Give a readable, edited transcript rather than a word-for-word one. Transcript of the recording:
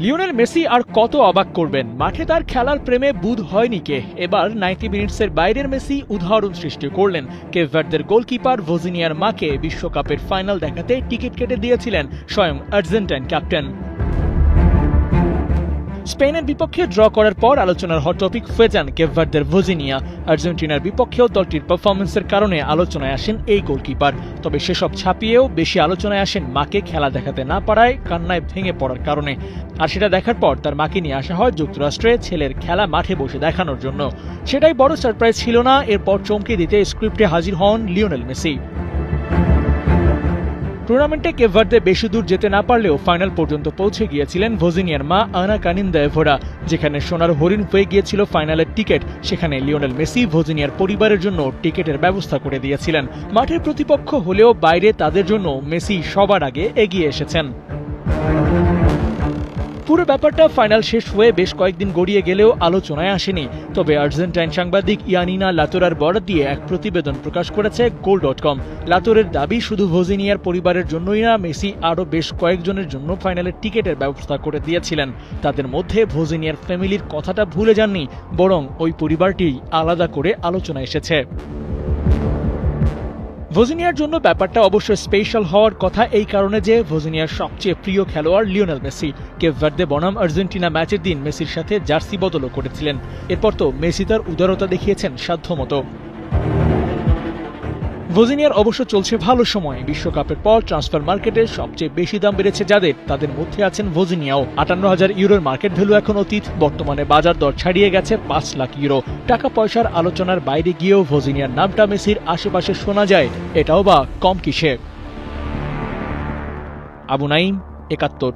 Lionel Messi আর কত অবাক করবেন, মাঠে তার খেলার প্রেমে বুঁদ হয়নি কে। এবার 90 মিনিটসের বাইরের মেসি উদাহরণ সৃষ্টি করলেন। কেপ ভার্দের গোলকিপার ভজিনিয়ার মাকে বিশ্বকাপের ফাইনাল দেখাতে টিকিট কেটে দিয়েছিলেন স্বয়ং আর্জেন্টাইন ক্যাপ্টেন। স্পেনের বিপক্ষে ড্র করার পর আলোচনার হট টপিক হয়ে যান কেপ ভার্দের ভজিনিয়া। আর্জেন্টিনার বিপক্ষেও দলটির পারফরমেন্সের কারণে আলোচনায় আসেন এই গোলকিপার। তবে সেসব ছাপিয়েও বেশি আলোচনায় আসেন মাকে খেলা দেখাতে না পারায় কান্নায় ভেঙে পড়ার কারণে। আর সেটা দেখার পর তার মাকে নিয়ে আসা হয় যুক্তরাষ্ট্রে ছেলের খেলা মাঠে বসে দেখানোর জন্য। সেটাই বড় সারপ্রাইজ ছিল না, এরপর চমকে দিতে স্ক্রিপ্টে হাজির হন লিওনেল মেসি। টুর্নামেন্টে কেপ ভার্দে বেশি দূর যেতে না পারলেও ফাইনাল পর্যন্ত পৌঁছে গিয়েছিলেন ভজিনিয়ার মা আনা কানিন্দা এভোরা। যেখানে সোনার হরিণ হয়ে গিয়েছিল ফাইনালের টিকিট, সেখানে লিওনেল মেসি ভজিনিয়ার পরিবারের জন্য টিকিটের ব্যবস্থা করে দিয়েছিলেন। মাঠের প্রতিপক্ষ হলেও বাইরে তাদের জন্য মেসি সবার আগে এগিয়ে এসেছেন। পুরো ব্যাপারটা ফাইনাল শেষ হয়ে বেশ কয়েকদিন গড়িয়ে গেলেও আলোচনায় আসেনি। তবে আর্জেন্টাইন সাংবাদিক ইয়ানিনা লাতোরার বরাত দিয়ে এক প্রতিবেদন প্রকাশ করেছে goal.com। লাতোরের দাবি, শুধু ভজিনিয়ার পরিবারের জন্যই না, মেসি আরও বেশ কয়েকজনের জন্য ফাইনালের টিকিটের ব্যবস্থা করে দিয়েছিলেন। তাদের মধ্যে ভজিনিয়ার ফ্যামিলির কথাটা ভুলে যাননি, বরং ওই পরিবারটি আলাদা করে আলোচনা এসেছে। ভজিনিয়ার জন্য ব্যাপারটা অবশ্য স্পেশাল হওয়ার কথা এই কারণে যে ভজিনিয়ার সবচেয়ে প্রিয় খেলোয়াড় লিওনেল মেসি। কেপ ভার্দে বনাম আর্জেন্টিনা ম্যাচের দিন মেসির সাথে জার্সি বদলও করেছিলেন। এরপর তো মেসি তার উদারতা দেখিয়েছেন সাধ্যমতো। ভজিনিয়ার অবশ্য চলছে ভালো সময়। বিশ্বকাপের পর ট্রান্সফার মার্কেটে সবচেয়ে বেশি দাম বেড়েছে যাদের, তাদের মধ্যে আছেন ভজিনিয়াও। 58,000 ইউরোর মার্কেট ভ্যালু এখন অতীত। বর্তমানে বাজার দর ছাড়িয়ে গেছে 5 লাখ ইউরো। টাকা পয়সার আলোচনার বাইরে গিয়েও ভজিনিয়ার নামটা মেসির আশেপাশে শোনা যায়, এটাও বা কম কিসে। আবু নাইম, 71।